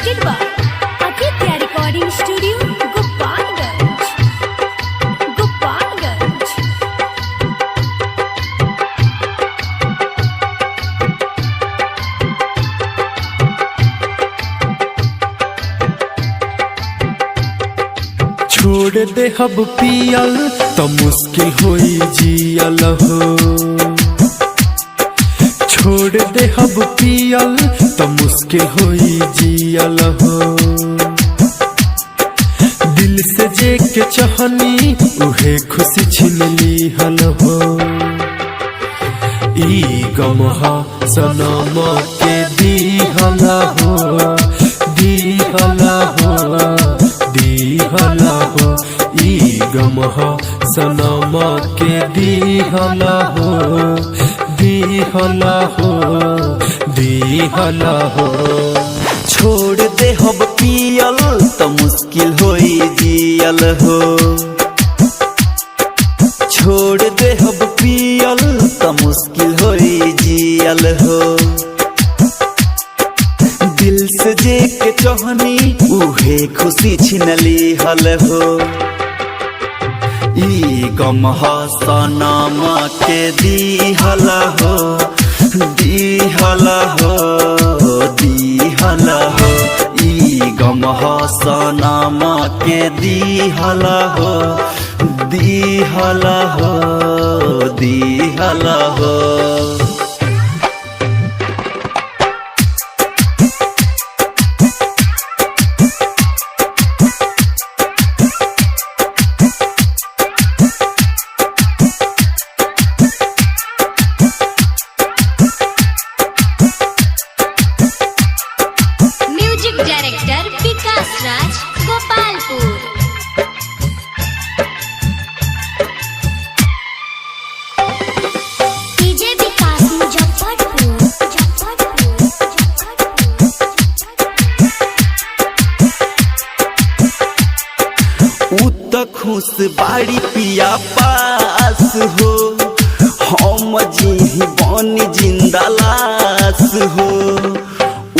presented by Aditya Recording Studio, Gopalganj. Gopalganj. छोड़ दे हब पियल तो मुश्किल होई जियल हो। छोड़ दे हब पियल तो मुश्किल होई जियल हो। दिल से जे के चाहनी उहे खुशी छीन लीहल हो। ई गम हा सनम के दीहला हो, दीहला हो, दीहला हो। ई गम हा सनम के दीहला हो, दीहला हो, दीहला हो। छोड़ दे हब पियल तो मुश्किल होई जियल हो। छोड़ दे हब पियल तो मुश्किल होई जियल हो। दिल से जे के चाहनी उहे खुशी छीन लीहल हो। ई गम हा सनम के दीहला हो, दीहला हो, दीहला हो। ई गम हा सनम के दीहला हो, दीहला हो, दीहला हो। Music Director Vikas Raj, Gopalpur. DJ Vikas Mujaffarpur. उ त खुश बाड़ी पिया पास हो। हम जी बनी जिंदा लाश हो।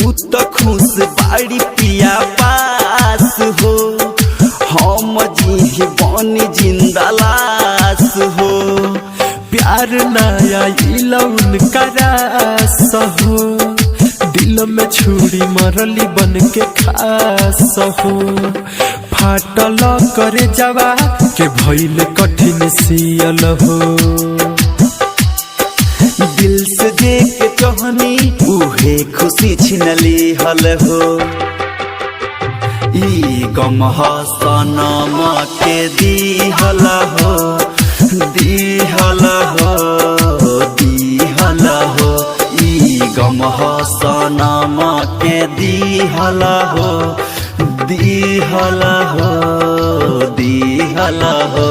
उ त खुश बाड़ी पिया पास हो। हम जी बनी जिंदा लाश हो। प्यार नया इलौन करास हो। दिल में छुरी मरली बन के खास हो। फाटल करे जवा के भइल कठिन सियल हो। दिल से जे के चाहनी उहे खुशी छीन लीहल हो। ई गम हा सनम के दीहला हो, दीहला हो, दीहला हो। ई गम हा सनम के दीहला हो, दीहला हो, दीहला हो।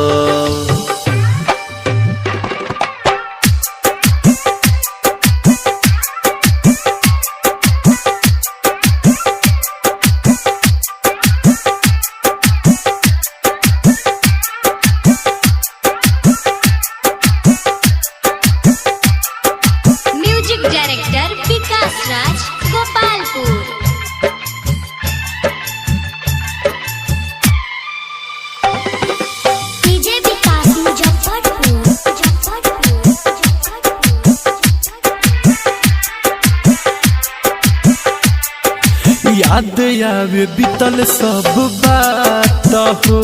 Music Director Vikas Raj, Gopalpur. DJ Vikas Mujaffarpur. याद आवे बीतल सब बात हो।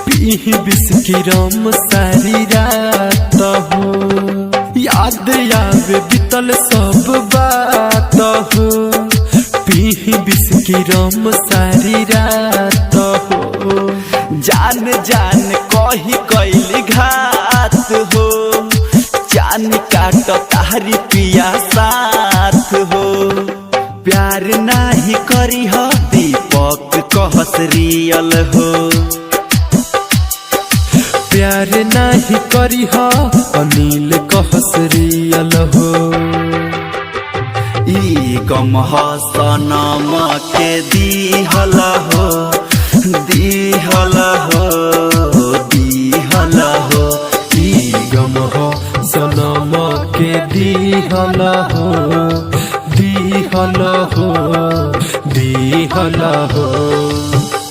पीह बिस्की रम सारी रात हो। याद आवे बीतल सब बात हो। पीह बिस्की रम सारी रात हो। जान जान कही कैली घात हो। जान काट तारी पिया साथ हो। प्यार नाही करी हो दीपक कहस रियल हो। प्यार नहीं करी हो अनिल कहस रियल हो। ई गम हा सनम के दीहला हो, दीहला हो, दीहला हो। ई गम हो सनम के दीहला हो, दीहला हो, दीहला लिहल हो।